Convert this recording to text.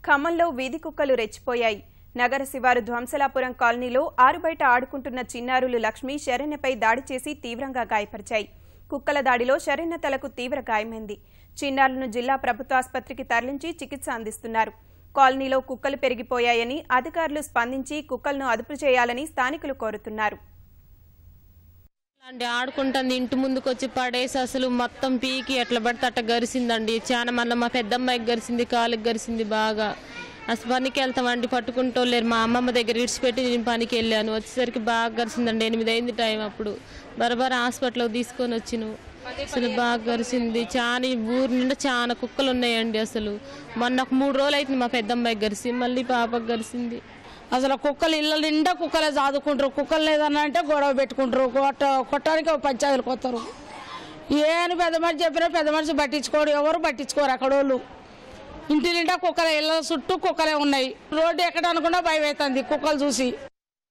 ఖమ్మంలో వీధి కుక్కలు రెచ్చిపోయాయి. నగర శివారు ధ్వంసలాపురం కాలనీలో ఆరుబయట ఆడుకుంటున్న చిన్నారులు లక్ష్మి, శరణ్యపై దాడి చేసి తీవ్రంగా గాయపరిచాయి. కుక్కల దాడిలో శరణ్య తలకు తీవ్ర గాయమైంది. చిన్నారులను జిల్లా ప్రభుత్వాసుపత్రికి తరలించి చికిత్స అందిస్తున్నారు. కాలనీలో కుక్కలు పెరిగిపోయాయని అధికారులు స్పందించి కుక్కలను అదుపు చేయాలని స్థానికులు కోరుతున్నారు. ఆడుకుంటుంది ఇంటి ముందుకు వచ్చి పడేసి అసలు మొత్తం పీకి ఎట్లా పడితే అట్లా గరిసిందండి. చాలా మళ్ళీ మా పెద్దమ్మాయికి గరిసింది, కాలుకి గరిసింది బాగా. అసలు పనికి వెళ్తామండి, పట్టుకుంటూ లేరు. మా అమ్మమ్మ దగ్గర ఇడిచిపెట్టి నేను పనికి వెళ్ళాను. వచ్చేసరికి బాగా గరిసిందండి. 8 అయింది టైం. అప్పుడు బరబర హాస్పిటల్కి తీసుకొని వచ్చినావు. అసలు బాగా గరిసింది. చాలా ఊరి నిండా చాలా కుక్కలు ఉన్నాయండి. అసలు మొన్న ఒక 3 రోజులు అవుతుంది మా పెద్దమ్మాయికి గరిసి, మళ్ళీ పాపకు గరిసింది. అసలు కుక్కలు ఇళ్ళ నిండా కుక్కలే చదువుకుంటారు. కుక్కలు లేదన్నా అంటే గొడవ పెట్టుకుంటారు. కొట్టడానికి పంచాయతీలకు వస్తారు. ఏని పెద్ద మనిషి చెప్పినా పెద్ద మనిషి పట్టించుకోరు, ఎవరు పట్టించుకోరు. అక్కడ వాళ్ళు ఇంటి నిండా కుక్కలే, ఇళ్ళ చుట్టూ కుక్కలే ఉన్నాయి. రోడ్డు ఎక్కడనుకున్నా భయం అవుతుంది కుక్కలు చూసి.